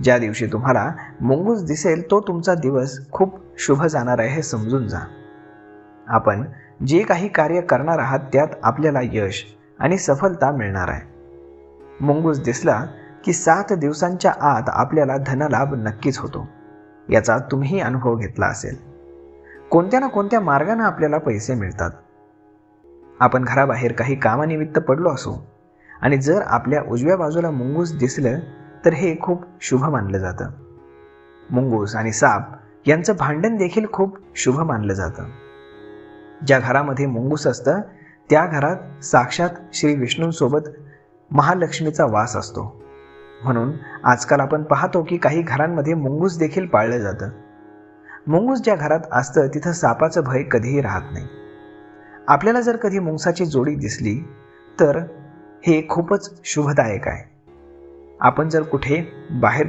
ज्या दिवशी तुम्हाला मुंगूस दिसेल तो तुमचा दिवस खूप शुभ जाणार आहे हे समजून जा. आपण जे काही कार्य करणार आहात त्यात आपल्याला यश आणि सफलता मिळणार आहे. मुंगूस दिसला की 7 दिवसांच्या आत आपल्याला धनलाभ नक्कीच होतो. याचा तुम्हीही अनुभव घेतला असेल. कोणत्या ना कोणत्या मार्गाने आपल्याला पैसे मिळतात. आपण घराबाहेर काही कामानिमित्त पडलो असो आणि जर आपल्या उजव्या बाजूला मुंगूस दिसलं तर हे खूप शुभ मानलं जातं. मुंगूस आणि साप यांचं भांडण देखील खूप शुभ मानलं जातं. ज्या घरामध्ये मुंगूस असतं त्या घरात साक्षात श्री विष्णूंसोबत महालक्ष्मीचा वास असतो. म्हणून आजकाल आपण पाहतो की काही घरांमध्ये मुंगूस देखील पाळलं जातं. मुंगूस ज्या घरात असतं तिथं सापाचं भय कधीही राहत नाही. आपल्याला जर कधी मुंगसाची जोडी दिसली तर हे खूपच शुभदायक आहे. आपण जर कुठे बाहेर